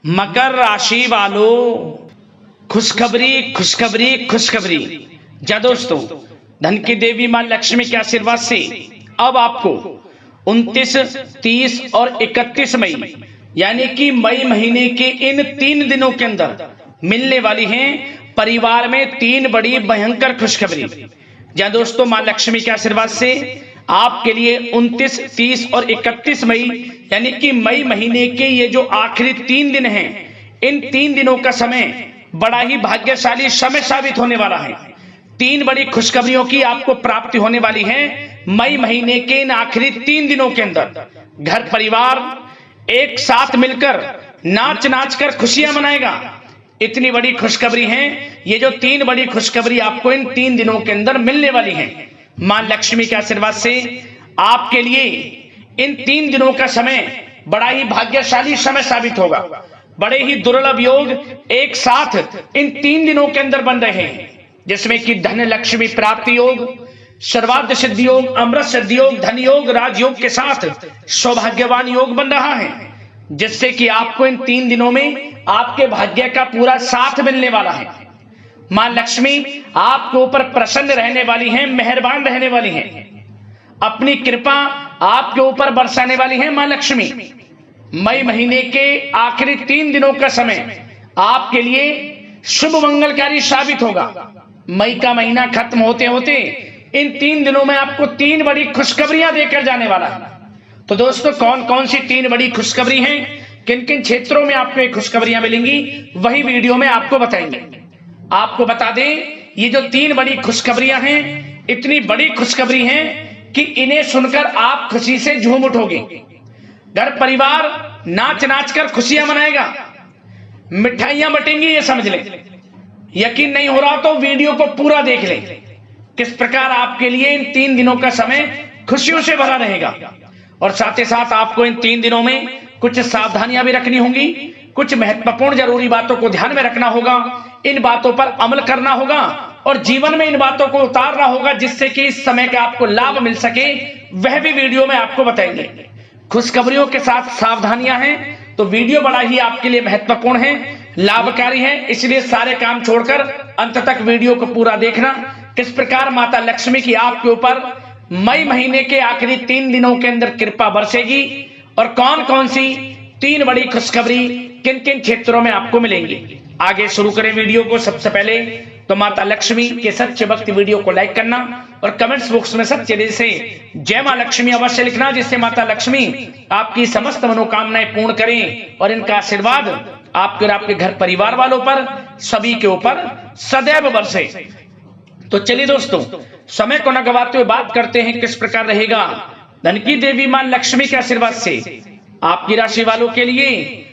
मकर राशि वालों, खुशखबरी खुशखबरी खुशखबरी। जा दोस्तों, धन की देवी मां लक्ष्मी के आशीर्वाद से अब आपको 29, 30 और 31 मई यानी कि मई महीने के इन 3 दिनों के अंदर मिलने वाली हैं परिवार में 3 बड़ी भयंकर खुशखबरी। जहां दोस्तों मां लक्ष्मी के आशीर्वाद से आपके लिए 29, 30 और 31 मई यानी कि मई महीने के ये जो आखिरी 3 दिन हैं, इन 3 दिनों का समय बड़ा ही भाग्यशाली समय साबित होने वाला है। 3 बड़ी खुशखबरियों की आपको प्राप्ति होने वाली है मई महीने के इन आखिरी 3 दिनों के अंदर। घर परिवार एक साथ मिलकर नाच नाच कर खुशियां मनाएगा। इतनी बड़ी खुशखबरी है। ये जो 3 बड़ी खुशखबरी आपको इन 3 दिनों के अंदर मिलने वाली है, मां लक्ष्मी के आशीर्वाद से आपके लिए इन 3 दिनों का समय बड़ा ही भाग्यशाली समय साबित होगा। बड़े ही दुर्लभ योग एक साथ इन 3 दिनों के अंदर बन रहे हैं, जिसमें कि धन लक्ष्मी प्राप्ति योग, सर्वार्थ सिद्धि योग, अमृत सिद्धि योग, धन योग, राजयोग के साथ सौभाग्यवान योग बन रहा है, जिससे कि आपको इन 3 दिनों में आपके भाग्य का पूरा साथ मिलने वाला है। मां लक्ष्मी आपके ऊपर प्रसन्न रहने वाली हैं, मेहरबान रहने वाली हैं, अपनी कृपा आपके ऊपर बरसाने वाली है मां लक्ष्मी। मई महीने के आखिरी 3 दिनों का समय आपके लिए शुभ मंगलकारी साबित होगा। मई का महीना खत्म होते होते इन 3 दिनों में आपको 3 बड़ी खुशखबरियां देकर जाने वाला है। तो दोस्तों, कौन कौन सी 3 बड़ी खुशखबरी हैं, किन किन क्षेत्रों में आपको ये खुशखबरियां मिलेंगी, वही वीडियो में आपको बताएंगे। आपको बता दें, ये जो 3 बड़ी खुशखबरियां हैं, इतनी बड़ी खुशखबरी हैं कि इन्हें सुनकर आप खुशी से झूम उठोगे। घर परिवार नाच नाच कर खुशियां मनाएगा, मिठाइयां बटेंगी, ये समझ लें। यकीन नहीं हो रहा तो वीडियो को पूरा देख लें, किस प्रकार आपके लिए इन 3 दिनों का समय खुशियों से भरा रहेगा। और साथ ही साथ आपको इन 3 दिनों में कुछ सावधानियां भी रखनी होंगी, कुछ महत्वपूर्ण जरूरी बातों को ध्यान में रखना होगा, इन बातों पर अमल करना होगा और जीवन में इन बातों को उतारना होगा, जिससे कि इस समय का आपको लाभ मिल सके, वह भी वीडियो में आपको बताएंगे। खुशखबरियों के साथ सावधानियां हैं, तो वीडियो बड़ा ही आपके लिए महत्वपूर्ण है, लाभकारी है, इसलिए सारे काम छोड़कर अंत तक वीडियो को पूरा देखना। किस प्रकार माता लक्ष्मी की आपके ऊपर मई महीने के आखिरी 3 दिनों के अंदर कृपा बरसेगी और कौन कौन सी 3 बड़ी खुशखबरी किन किन क्षेत्रों में आपको मिलेंगी। आगे शुरू करें वीडियो को। सबसे पहले तो माता लक्ष्मी के सच्चे भक्त वीडियो को लाइक करना और कमेंट्स बॉक्स में सच्चे दिल से जय मां लक्ष्मी अवश्य लिखना, जिससे माता लक्ष्मी आपकी समस्त मनोकामनाएं पूर्ण करें और इनका आशीर्वाद आपके और आपके घर परिवार वालों पर, सभी के ऊपर सदैव बरसे। तो चलिए दोस्तों, समय को न गवाते हुए बात करते हैं किस प्रकार रहेगा धन की देवी मां लक्ष्मी के आशीर्वाद से आपकी राशि वालों के लिए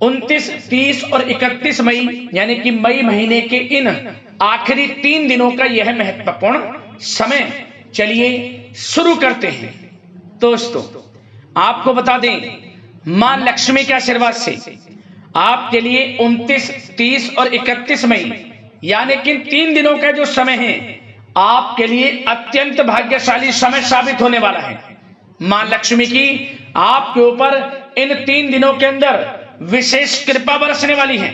29, 30 और 31 मई यानी कि मई महीने के इन आखिरी 3 दिनों का यह महत्वपूर्ण समय। चलिए शुरू करते हैं। दोस्तों, आपको बता दें, मां लक्ष्मी के आशीर्वाद से आपके लिए 29, 30 और 31 मई यानी कि 3 दिनों का जो समय है आपके लिए अत्यंत भाग्यशाली समय साबित होने वाला है। मां लक्ष्मी की आपके ऊपर इन 3 दिनों के अंदर विशेष कृपा बरसने वाली है।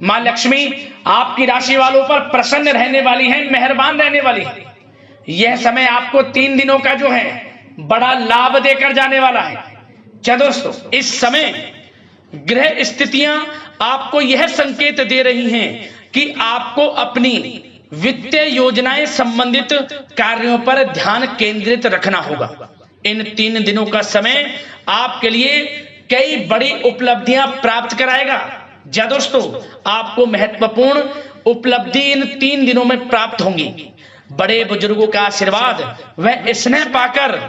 मां लक्ष्मी आपकी राशि वालों पर प्रसन्न रहने वाली है, मेहरबान रहने वाली है। यह समय आपको 3 दिनों का जो है बड़ा लाभ देकर जाने वाला है। क्या दोस्तों, इस समय ग्रह स्थितियां आपको यह संकेत दे रही हैं कि आपको अपनी वित्तीय योजनाएं संबंधित कार्यों पर ध्यान केंद्रित रखना होगा। इन 3 दिनों का समय आपके लिए कई बड़ी उपलब्धियां प्राप्त कराएगा। जा दोस्तों, आपको महत्वपूर्ण उपलब्धि इन 3 दिनों में प्राप्त होंगी। बड़े बुजुर्गों का आशीर्वाद व स्नेह पाकर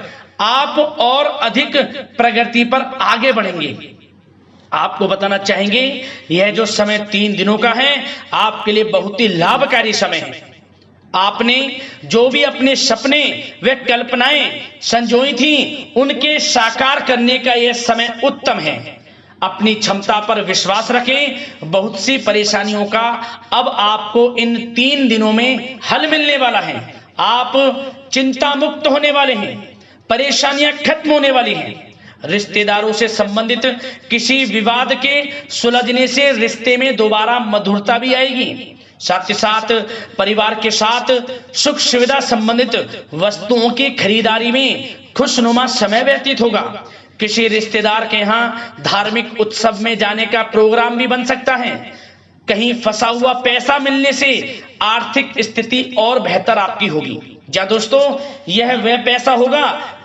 आप और अधिक प्रगति पर आगे बढ़ेंगे। आपको बताना चाहेंगे, यह जो समय 3 दिनों का है आपके लिए बहुत ही लाभकारी समय है। आपने जो भी अपने सपने व कल्पनाएं संजोई थी, उनके साकार करने का यह समय उत्तम है। अपनी क्षमता पर विश्वास रखें। बहुत सी परेशानियों का अब आपको इन 3 दिनों में हल मिलने वाला है। आप चिंता मुक्त होने वाले हैं, परेशानियां खत्म होने वाली हैं। रिश्तेदारों से संबंधित किसी विवाद के सुलझने से रिश्ते में दोबारा मधुरता भी आएगी। साथ ही साथ परिवार के साथ सुख सुविधा संबंधित वस्तुओं की खरीदारी में खुशनुमा समय व्यतीत होगा। किसी रिश्तेदार के यहाँ धार्मिक उत्सव में जाने का प्रोग्राम भी बन सकता है। कहीं फंसा हुआ पैसा मिलने से आर्थिक स्थिति और बेहतर आपकी होगी। क्या दोस्तों, यह वह पैसा होगा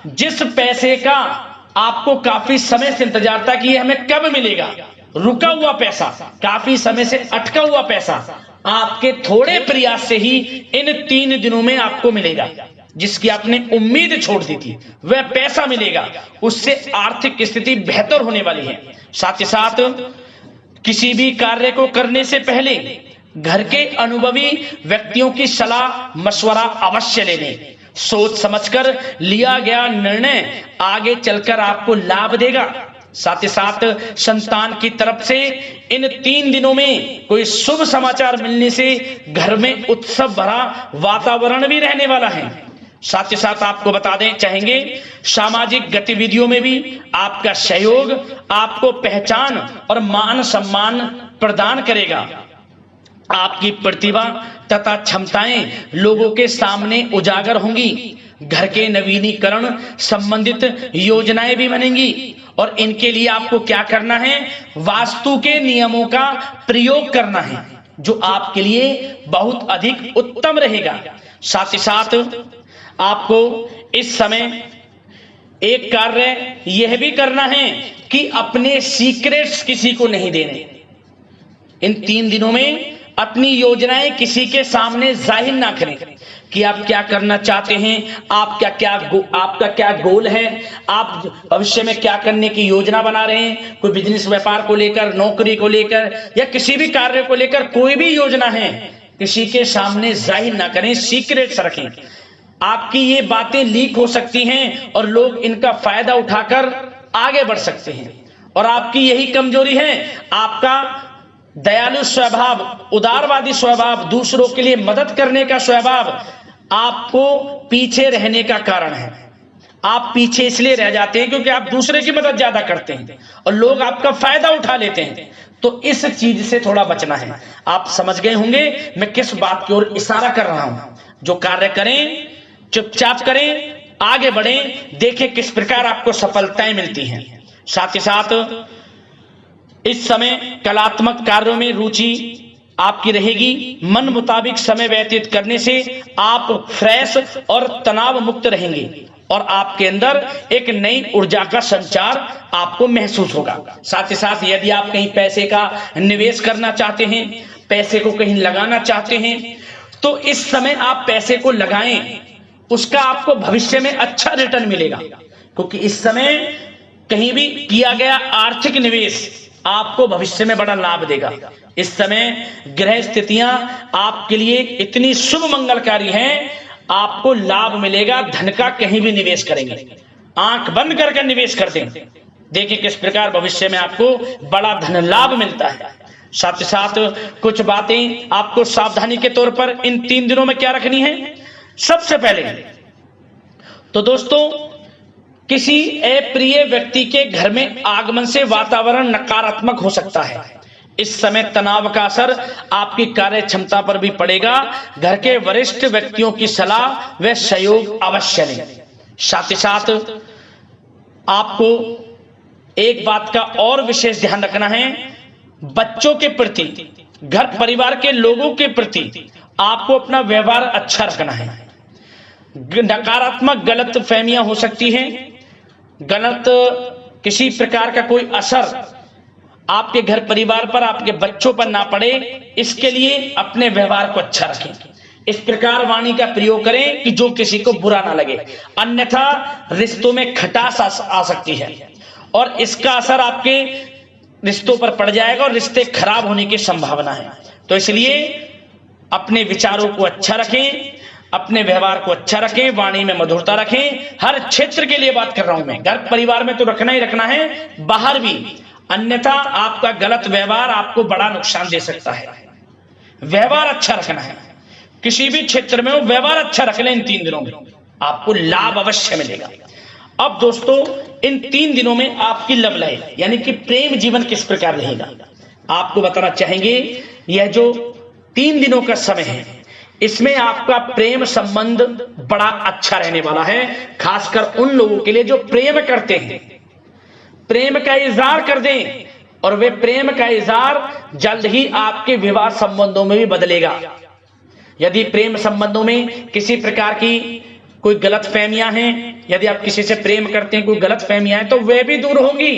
जिस पैसे का आपको काफी समय से इंतजार था कि यह हमें कब मिलेगा। रुका हुआ पैसा, काफी समय से अटका हुआ पैसा आपके थोड़े प्रयास से ही इन 3 दिनों में आपको मिलेगा। जिसकी आपने उम्मीद छोड़ दी थी वह पैसा मिलेगा, उससे आर्थिक स्थिति बेहतर होने वाली है। साथ ही साथ किसी भी कार्य को करने से पहले घर के अनुभवी व्यक्तियों की सलाह मशवरा अवश्य ले लें। सोच समझकर लिया गया निर्णय आगे चलकर आपको लाभ देगा। साथ ही साथ संतान की तरफ से इन 3 दिनों में कोई शुभ समाचार मिलने से घर में उत्सव भरा वातावरण भी रहने वाला है। साथ ही साथ आपको बता दें चाहेंगे, सामाजिक गतिविधियों में भी आपका सहयोग आपको पहचान और मान सम्मान प्रदान करेगा। आपकी प्रतिभा तथा क्षमताएं लोगों के सामने उजागर होंगी। घर के नवीनीकरण संबंधित योजनाएं भी बनेंगी और इनके लिए आपको क्या करना है, वास्तु के नियमों का प्रयोग करना है, जो आपके लिए बहुत अधिक उत्तम रहेगा। साथ ही साथ आपको इस समय एक कार्य यह भी करना है कि अपने सीक्रेट्स किसी को नहीं देने। इन 3 दिनों में अपनी योजनाएं किसी के सामने जाहिर ना करें कि आप क्या करना चाहते हैं, आपका क्या गोल है, आप भविष्य में क्या करने की योजना बना रहे हैं। कोई बिजनेस व्यापार को लेकर, नौकरी को लेकर या किसी भी कार्य को लेकर कोई भी योजना है, किसी के सामने जाहिर ना करें, सीक्रेट्स रखें। आपकी ये बातें लीक हो सकती हैं और लोग इनका फायदा उठाकर आगे बढ़ सकते हैं। और आपकी यही कमजोरी है, आपका दयालु स्वभाव, उदारवादी स्वभाव, दूसरों के लिए मदद करने का स्वभाव आपको पीछे रहने का कारण है। आप पीछे इसलिए रह जाते हैं क्योंकि आप दूसरे की मदद ज्यादा करते हैं और लोग आपका फायदा उठा लेते हैं। तो इस चीज से थोड़ा बचना है। आप समझ गए होंगे मैं किस बात की ओर इशारा कर रहा हूं। जो कार्य करें चुपचाप करें, आगे बढ़ें, देखें किस प्रकार आपको सफलताएं मिलती हैं। साथ ही साथ इस समय कलात्मक कार्यों में रुचि आपकी रहेगी। मन मुताबिक समय व्यतीत करने से आप फ्रेश और तनाव मुक्त रहेंगे और आपके अंदर एक नई ऊर्जा का संचार आपको महसूस होगा। साथ ही साथ यदि आप कहीं पैसे का निवेश करना चाहते हैं, पैसे को कहीं लगाना चाहते हैं, तो इस समय आप पैसे को लगाएं, उसका आपको भविष्य में अच्छा रिटर्न मिलेगा। क्योंकि इस समय कहीं भी किया गया आर्थिक निवेश आपको भविष्य में बड़ा लाभ देगा। इस समय ग्रह स्थितियां आपके लिए इतनी शुभ मंगलकारी हैं, आपको लाभ मिलेगा। धन का कहीं भी निवेश करेंगे, आंख बंद करके निवेश कर दें, देखिए किस प्रकार भविष्य में आपको बड़ा धन लाभ मिलता है। साथ ही साथ कुछ बातें आपको सावधानी के तौर पर इन 3 दिनों में क्या रखनी है। सबसे पहले तो दोस्तों, किसी अप्रिय व्यक्ति के घर में आगमन से वातावरण नकारात्मक हो सकता है। इस समय तनाव का असर आपकी कार्य क्षमता पर भी पड़ेगा। घर के वरिष्ठ व्यक्तियों की सलाह व सहयोग अवश्य लें। साथ ही साथ आपको एक बात का और विशेष ध्यान रखना है, बच्चों के प्रति, घर परिवार के लोगों के प्रति आपको अपना व्यवहार अच्छा रखना है। नकारात्मक गलत फहमियां हो सकती हैं, गलत किसी प्रकार का कोई असर आपके घर परिवार पर, आपके बच्चों पर ना पड़े, इसके लिए अपने व्यवहार को अच्छा रखें। इस प्रकार वाणी का प्रयोग करें कि जो किसी को बुरा ना लगे, अन्यथा रिश्तों में खटास आ सकती है और इसका असर आपके रिश्तों पर पड़ जाएगा और रिश्ते खराब होने की संभावना है। तो इसलिए अपने विचारों को अच्छा रखें, अपने व्यवहार को अच्छा रखें, वाणी में मधुरता रखें। हर क्षेत्र के लिए बात कर रहा हूं मैं, घर परिवार में तो रखना ही रखना है, बाहर भी, अन्यथा आपका गलत व्यवहार आपको बड़ा नुकसान दे सकता है। व्यवहार अच्छा रखना है, किसी भी क्षेत्र में हो व्यवहार अच्छा रख लें। इन 3 दिनों में आपको लाभ अवश्य मिलेगा। अब दोस्तों इन 3 दिनों में आपकी लव लाइफ यानी कि प्रेम जीवन किस प्रकार रहेगा आपको बताना चाहेंगे। यह जो 3 दिनों का समय है इसमें आपका प्रेम संबंध बड़ा अच्छा रहने वाला है, खासकर उन लोगों के लिए जो प्रेम करते हैं, प्रेम का इजहार कर दें और वे प्रेम का इजहार जल्द ही आपके विवाह संबंधों में भी बदलेगा। यदि प्रेम संबंधों में किसी प्रकार की कोई गलत फहमियां हैं, यदि आप किसी से प्रेम करते हैं, कोई गलत फहमियां हैं तो वे भी दूर होंगी,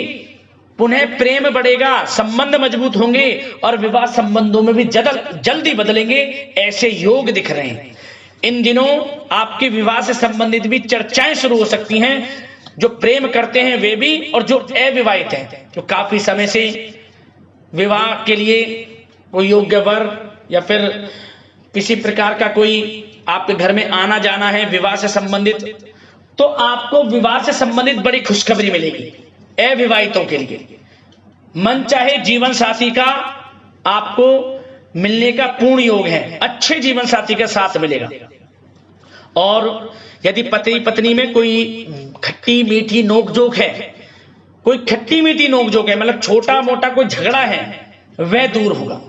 पुनः प्रेम बढ़ेगा, संबंध मजबूत होंगे और विवाह संबंधों में भी जल्दी बदलेंगे, ऐसे योग दिख रहे हैं। इन दिनों आपके विवाह से संबंधित भी चर्चाएं शुरू हो सकती हैं, जो प्रेम करते हैं वे भी और जो अविवाहित हैं, जो काफी समय से विवाह के लिए कोई योग्य वर या फिर किसी प्रकार का कोई आपके घर में आना जाना है विवाह से संबंधित, तो आपको विवाह से संबंधित बड़ी खुशखबरी मिलेगी। अविवाहितों के लिए मन चाहे जीवन साथी का आपको मिलने का पूर्ण योग है, अच्छे जीवन साथी के साथ मिलेगा। और यदि पति पत्नी में कोई खट्टी मीठी नोकझोंक है, कोई खट्टी मीठी नोकझोंक है, मतलब छोटा मोटा कोई झगड़ा है, वह दूर होगा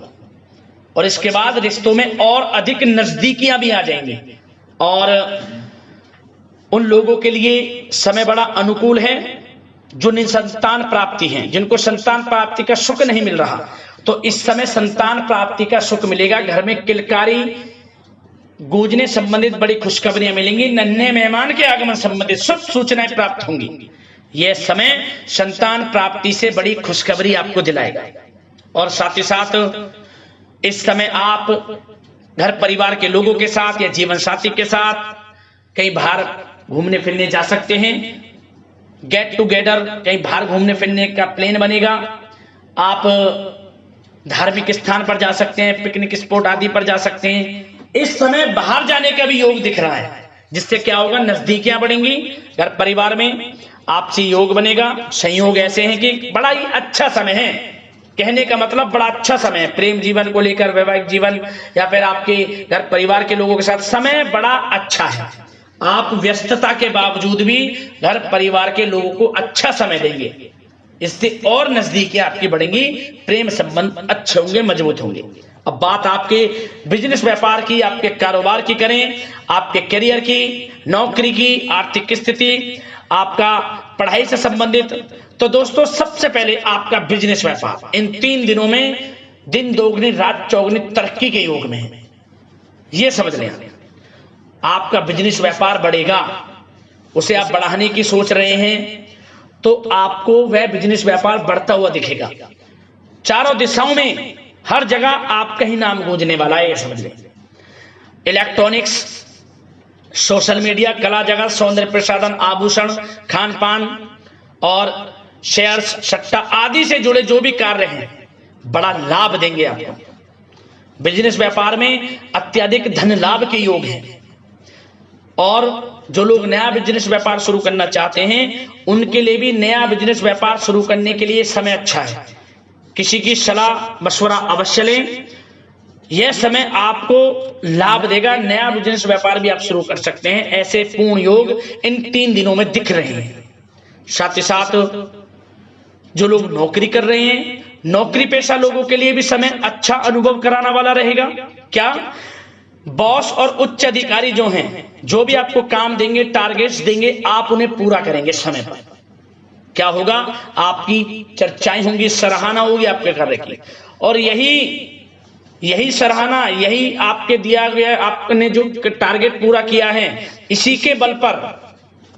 और इसके बाद रिश्तों में और अधिक नजदीकियां भी आ जाएंगी। और उन लोगों के लिए समय बड़ा अनुकूल है जो निसंतान प्राप्ति है, जिनको संतान प्राप्ति का सुख नहीं मिल रहा, तो इस समय संतान प्राप्ति का सुख मिलेगा। घर में किलकारी गूंजने संबंधित बड़ी खुशखबरियां मिलेंगी, नन्हे मेहमान के आगमन संबंधित शुभ सूचनाएं प्राप्त होंगी। यह समय संतान प्राप्ति से बड़ी खुशखबरी आपको दिलाएगा। और साथ ही साथ इस समय आप घर परिवार के लोगों के साथ या जीवन साथी के साथ कहीं बाहर घूमने फिरने जा सकते हैं, गेट टुगेदर कहीं बाहर घूमने फिरने का प्लान बनेगा। आप धार्मिक स्थान पर जा सकते हैं, पिकनिक स्पॉट आदि पर जा सकते हैं। इस समय बाहर जाने का भी योग दिख रहा है, जिससे क्या होगा, नजदीकियां बढ़ेंगी, घर परिवार में आपसी योग बनेगा। संयोग ऐसे हैं कि बड़ा ही अच्छा समय है, कहने का मतलब बड़ा अच्छा समय है प्रेम जीवन को लेकर, वैवाहिक जीवन या फिर आपके घर परिवार के लोगों के साथ समय बड़ा अच्छा है। आप व्यस्तता के बावजूद भी घर परिवार के लोगों को अच्छा समय देंगे, इससे और नजदीकियां आपकी बढ़ेंगी, प्रेम संबंध अच्छे होंगे, मजबूत होंगे। अब बात आपके बिजनेस व्यापार की, आपके कारोबार की करें, आपके करियर की, नौकरी की, आर्थिक स्थिति, आपका पढ़ाई से संबंधित, तो दोस्तों सबसे पहले आपका बिजनेस व्यापार इन 3 दिनों में दिन दोगुनी रात चौगुनी तरक्की के योग में है। यह समझ लें, आपका बिजनेस व्यापार बढ़ेगा, उसे आप बढ़ाने की सोच रहे हैं तो आपको वह बिजनेस व्यापार बढ़ता हुआ दिखेगा। चारों दिशाओं में हर जगह आपका ही नाम गूंजने वाला है, यह समझ लें। इलेक्ट्रॉनिक्स, सोशल मीडिया, कला जगत, सौंदर्य प्रसाधन, आभूषण, खान पान और शेयर्स, सट्टा आदि से जुड़े जो भी कार्य हैं बड़ा लाभ देंगे आपको। बिजनेस व्यापार में अत्यधिक धन लाभ के योग हैं और जो लोग नया बिजनेस व्यापार शुरू करना चाहते हैं उनके लिए भी नया बिजनेस व्यापार शुरू करने के लिए समय अच्छा है। किसी की सलाह मशवरा अवश्य लें, यह समय आपको लाभ देगा, नया बिजनेस व्यापार भी आप शुरू कर सकते हैं। ऐसे पूर्ण योग इन 3 दिनों में दिख रहे हैं। साथ ही साथ जो लोग नौकरी कर रहे हैं, नौकरी पेशा लोगों के लिए भी समय अच्छा अनुभव कराने वाला रहेगा। क्या बॉस और उच्च अधिकारी जो हैं, जो भी आपको काम देंगे, टारगेट्स देंगे, आप उन्हें पूरा करेंगे समय पर। क्या होगा, आपकी चर्चाएं होंगी, सराहना होगी आपके कार्य की, और यही सराहना, यही आपके दिया गया, आपने जो टारगेट पूरा किया है, इसी के बल पर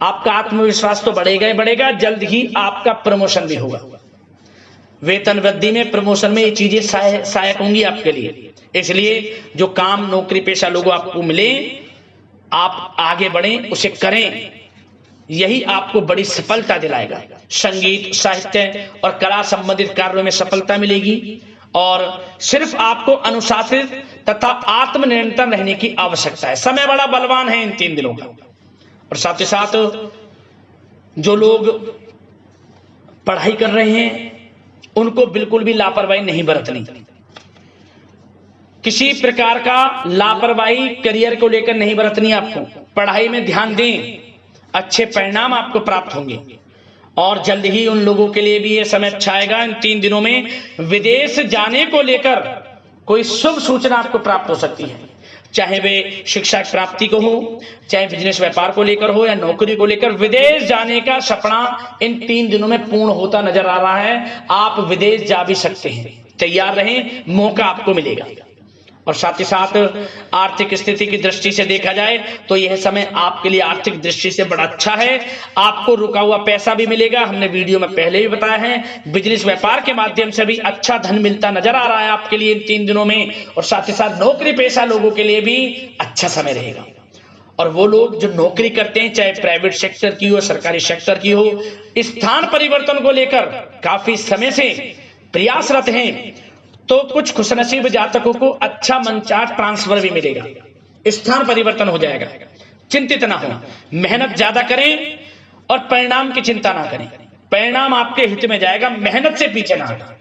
आपका आत्मविश्वास तो बढ़ेगा ही बढ़ेगा, जल्द ही आपका प्रमोशन भी होगा। वेतन वृद्धि में, प्रमोशन में ये चीजें सहायक होंगी आपके लिए। इसलिए जो काम नौकरी पेशा लोगों आपको मिले, आप आगे बढ़ें, उसे करें, यही आपको बड़ी सफलता दिलाएगा। संगीत, साहित्य और कला संबंधित कार्यों में सफलता मिलेगी और सिर्फ आपको अनुशासित तथा आत्मनियंत्रण रहने की आवश्यकता है। समय बड़ा बलवान है इन 3 दिनों का। और साथ ही साथ जो लोग पढ़ाई कर रहे हैं उनको बिल्कुल भी लापरवाही नहीं बरतनी। किसी प्रकार का लापरवाही करियर को लेकर नहीं बरतनी। आपको पढ़ाई में ध्यान दें, अच्छे परिणाम आपको प्राप्त होंगे। और जल्द ही उन लोगों के लिए भी ये समय अच्छा आएगा, इन 3 दिनों में विदेश जाने को लेकर कोई शुभ सूचना आपको प्राप्त हो सकती है, चाहे वे शिक्षा की प्राप्ति को हो, चाहे बिजनेस व्यापार को लेकर हो, या नौकरी को लेकर। विदेश जाने का सपना इन 3 दिनों में पूर्ण होता नजर आ रहा है। आप विदेश जा भी सकते हैं, तैयार रहें, मौका आपको मिलेगा। और साथ ही साथ आर्थिक स्थिति की दृष्टि से देखा जाए तो यह समय आपके लिए आर्थिक दृष्टि से बड़ा अच्छा है। आपको रुका हुआ पैसा भी मिलेगा, हमने वीडियो में पहले भी बताया है। बिजनेस व्यापार के माध्यम से भी अच्छा धन मिलता नजर आ रहा है आपके लिए इन 3 दिनों में। और साथ ही साथ नौकरी पेशा लोगों के लिए भी अच्छा समय रहेगा। और वो लोग जो नौकरी करते हैं, चाहे प्राइवेट सेक्टर की हो, सरकारी सेक्टर की हो, स्थान परिवर्तन को लेकर काफी समय से प्रयासरत हैं, तो कुछ खुशनसीब जातकों को अच्छा मनचाहा ट्रांसफर भी मिलेगा, स्थान परिवर्तन हो जाएगा। चिंतित ना हो, मेहनत ज्यादा करें और परिणाम की चिंता ना करें। परिणाम आपके हित में जाएगा, मेहनत से पीछे ना हटें।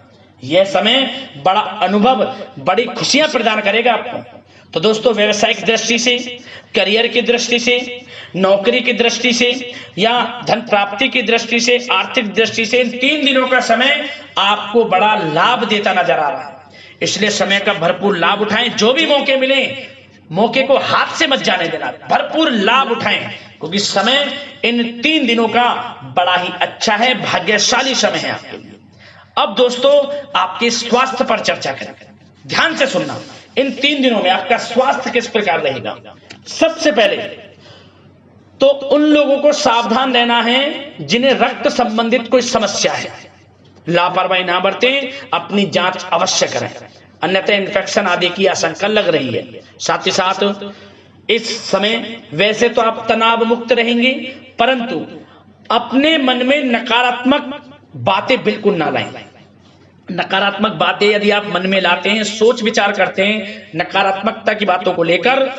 यह समय बड़ा अनुभव, बड़ी खुशियां प्रदान करेगा आपको। तो दोस्तों, व्यवसायिक दृष्टि से, करियर की दृष्टि से, नौकरी की दृष्टि से, या धन प्राप्ति की दृष्टि से, आर्थिक दृष्टि से इन 3 दिनों का समय आपको बड़ा लाभ देता नजर आ रहा है। इसलिए समय का भरपूर लाभ उठाएं। जो भी मौके मिले, मौके को हाथ से मत जाने देना, भरपूर लाभ उठाएं, क्योंकि समय इन 3 दिनों का बड़ा ही अच्छा है, भाग्यशाली समय है आपके लिए। अब दोस्तों, आपके स्वास्थ्य पर चर्चा करें। ध्यान से सुनना, इन 3 दिनों में आपका स्वास्थ्य किस प्रकार रहेगा। सबसे पहले तो उन लोगों को सावधान रहना है जिन्हें रक्त संबंधित कोई समस्या है। लापरवाही ना बरतें, अपनी जांच अवश्य करें, अन्यथा इन्फेक्शन आदि की आशंका लग रही है। साथ ही साथ इस समय वैसे तो आप तनाव मुक्त रहेंगे, परंतु अपने मन में नकारात्मक बातें बिल्कुल ना लाएं। नकारात्मक बातें यदि आप मन में लाते हैं, सोच विचार करते हैं नकारात्मकता की बातों को लेकर,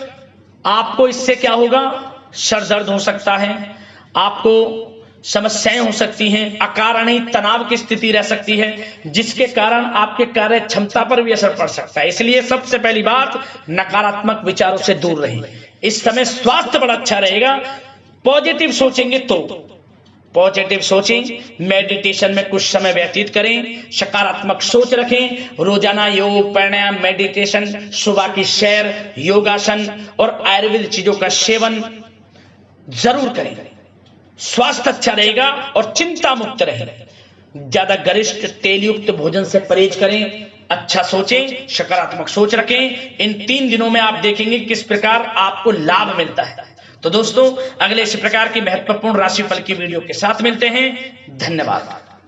आपको इससे क्या होगा, सर दर्द हो सकता है, आपको समस्याएं हो सकती हैं, अकारण ही तनाव की स्थिति रह सकती है, जिसके कारण आपके कार्य क्षमता पर भी असर पड़ सकता है। इसलिए सबसे पहली बात, नकारात्मक विचारों से दूर रहें। इस समय स्वास्थ्य बड़ा अच्छा रहेगा। पॉजिटिव सोचेंगे तो पॉजिटिव सोचें, मेडिटेशन में कुछ समय व्यतीत करें, सकारात्मक सोच रखें, रोजाना योग, प्राणायाम, मेडिटेशन, सुबह की सैर, योगासन और आयुर्वेद चीजों का सेवन जरूर करें। स्वास्थ्य अच्छा रहेगा और चिंता मुक्त रहें। ज्यादा गरिष्ठ तेलयुक्त भोजन से परहेज करें, अच्छा सोचें, सकारात्मक सोच रखें। इन 3 दिनों में आप देखेंगे किस प्रकार आपको लाभ मिलता है। तो दोस्तों, अगले इसी प्रकार की महत्वपूर्ण राशिफल की वीडियो के साथ मिलते हैं। धन्यवाद।